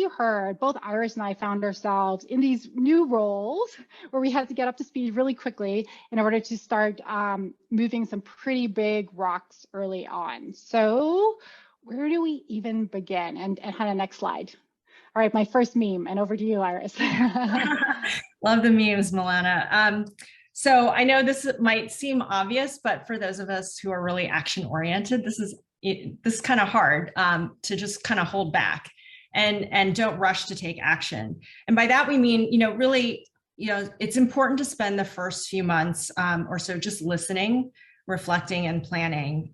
you heard, both Iris and I found ourselves in these new roles where we had to get up to speed really quickly in order to start moving some pretty big rocks early on. So where do we even begin? And Hannah, next slide. All right, my first meme, and over to you, Iris. Love the memes, Milana. So I know this might seem obvious, but for those of us who are really action oriented, this is kind of hard to just kind of hold back and don't rush to take action. And by that we mean, really, it's important to spend the first few months or so just listening, reflecting, and planning.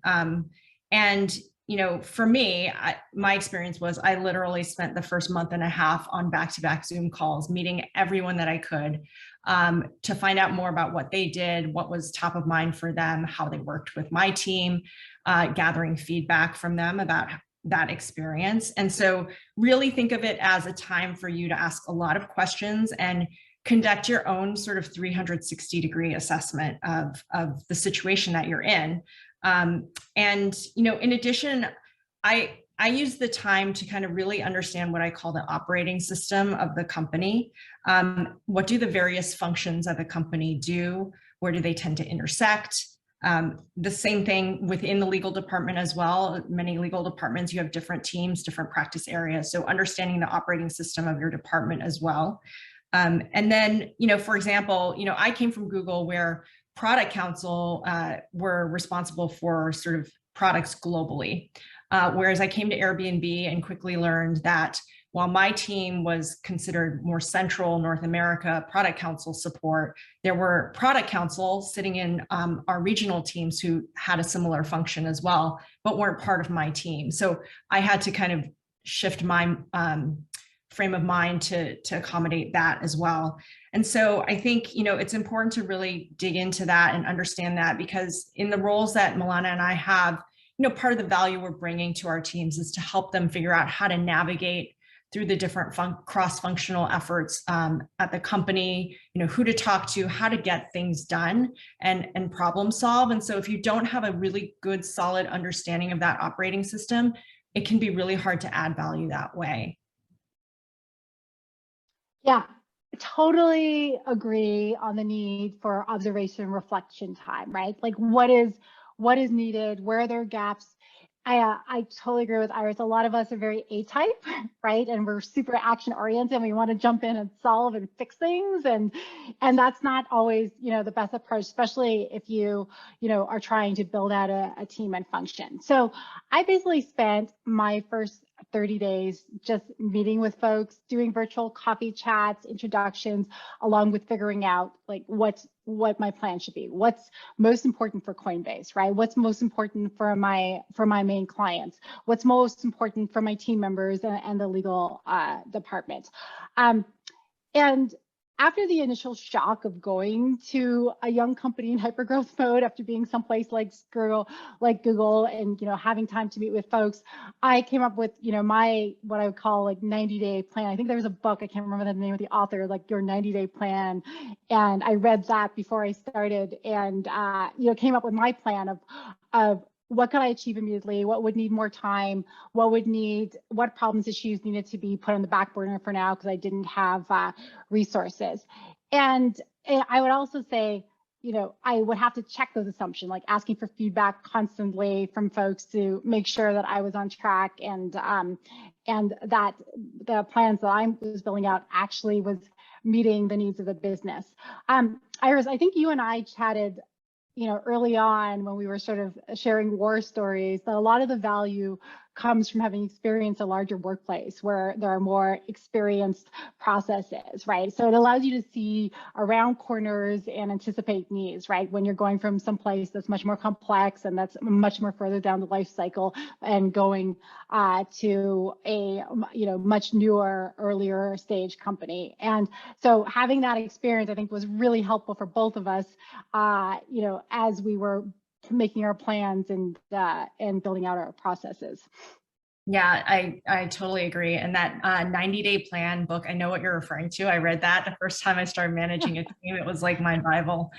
For me, my experience was I literally spent the first month and a half on back-to-back Zoom calls, meeting everyone that I could to find out more about what they did, what was top of mind for them, how they worked with my team, gathering feedback from them about that experience. And so really think of it as a time for you to ask a lot of questions and conduct your own sort of 360-degree assessment of the situation that you're in. In addition, I use the time to kind of really understand what I call the operating system of the company. What do the various functions of a company do? Where do they tend to intersect? The same thing within the legal department as well. Many legal departments, you have different teams, different practice areas. So understanding the operating system of your department as well. And then, for example, I came from Google where product counsel were responsible for sort of products globally. Whereas I came to Airbnb and quickly learned that while my team was considered more central North America product counsel support, there were product counsel sitting in our regional teams who had a similar function as well, but weren't part of my team. So I had to kind of shift my frame of mind to accommodate that as well. And so I think, it's important to really dig into that and understand that, because in the roles that Milana and I have, part of the value we're bringing to our teams is to help them figure out how to navigate through the different cross-functional efforts at the company, who to talk to, how to get things done and problem solve. And so if you don't have a really good, solid understanding of that operating system, it can be really hard to add value that way. Yeah, totally agree on the need for observation and reflection time, right? Like what is needed, where are there gaps? I totally agree with Iris. A lot of us are very A-type, right? And we're super action oriented and we want to jump in and solve and fix things. And that's not always, the best approach, especially if you are trying to build out a team and function. So I basically spent my first 30 days just meeting with folks, doing virtual coffee chats, introductions, along with figuring out like what my plan should be, what's most important for Coinbase, right? What's most important for my main clients, what's most important for my team members and the legal department. And after the initial shock of going to a young company in hypergrowth mode, after being someplace like Google and having time to meet with folks, I came up with my what I would call like 90-day plan. I think there was a book, I can't remember the name of the author, like your 90-day plan, and I read that before I started, and came up with my plan of what could I achieve immediately? What would need more time? What problems, issues needed to be put on the back burner for now because I didn't have resources. And I would also say, I would have to check those assumptions, like asking for feedback constantly from folks to make sure that I was on track and that the plans that I was building out actually was meeting the needs of the business. Iris, I think you and I chatted early on when we were sort of sharing war stories, that a lot of the value comes from having experienced a larger workplace where there are more experienced processes, right? So it allows you to see around corners and anticipate needs, right? When you're going from some place that's much more complex and that's much more further down the life cycle and going to a much newer, earlier stage company. And so having that experience, I think, was really helpful for both of us, as we were making our plans and building out our processes. Yeah, I totally agree. And that 90-day plan book, I know what you're referring to. I read that the first time I started managing a team. It was like my Bible.